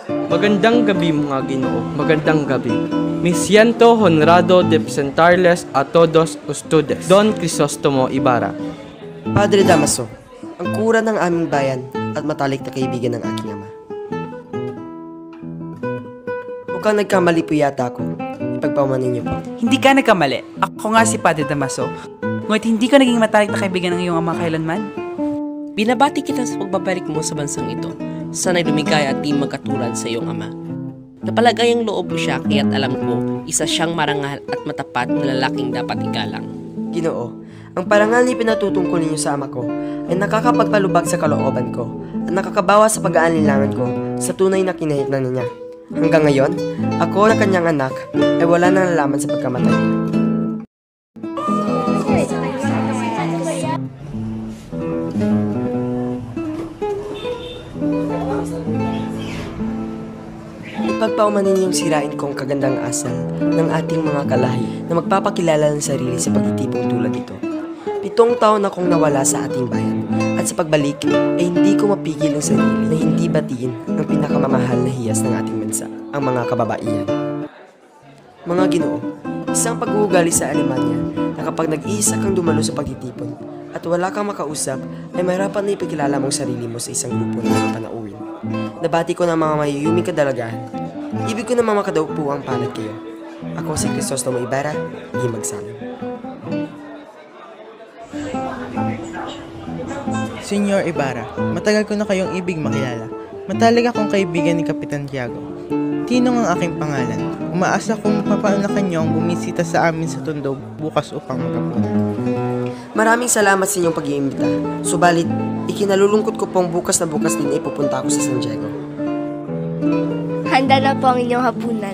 Magandang gabi mga Ginoo, magandang gabi. Mi siento honrado de presentarles a todos ustedes, Don Crisostomo Ibarra. Padre Damaso, ang kura ng aming bayan at matalik na kaibigan ng aking ama. Mukhang nagkamali po yata ako. Ipagpaumanin niyo po. Hindi ka nagkamali. Ako nga si Padre Damaso. Ngunit hindi ko naging matalik na kaibigan ng iyong ama kailanman. Binabati kita sa pagbabalik mo sa bansang ito. Sana'y lumigaya at di magkatulad sa iyong ama. Napalagay ang loob mo siya kaya't alam ko, isa siyang marangal at matapat na lalaking dapat igalang. Ginoo, ang parangal ni pinatutungkol ninyo sa ama ko ay nakakapagpalubag sa kalooban ko at nakakabawa sa pag-aalinlangan ko sa tunay na kinahitnan niya. Hanggang ngayon, ako na kanyang anak ay wala nang nalalaman sa pagkamatay niya. Ipagpaumanin niyong sirain kong kagandang asal ng ating mga kalahi na magpapakilala ng sarili sa pagtitipong tulad ito. 7 taon akong nawala sa ating bayan at sa pagbalik ay hindi ko mapigil ang sarili na hindi batiin ang pinakamamahal na hiyas ng ating bansa, ang mga kababaihan. Mga Ginoo, isang pag-uugali sa Alemanya na kapag nag-iisa kang dumalo sa pagtitipon at wala kang makausap ay mahirapan na ipakilala mong sarili mo sa isang grupo ng mga panauhin. Nabati ko ng mga mayuyuming kadalagahan. Ibig ko naman makadaw po ang palad kayo. Ako si Crisostomo Ibarra, Himagsalang. Senyor Ibarra, matagal ko na kayong ibig makilala. Matalik akong kaibigan ni Kapitan Tiago. Tinong ang aking pangalan. Umaasa kong papaanakan niyo ang bumisita sa amin sa Tondo bukas upang magkapunan. Maraming salamat sa inyong pag-iimbita. Subalit, ikinalulungkot ko pong bukas na bukas din ay pupunta ako sa San Diego. Handa na po ang inyong hapunan.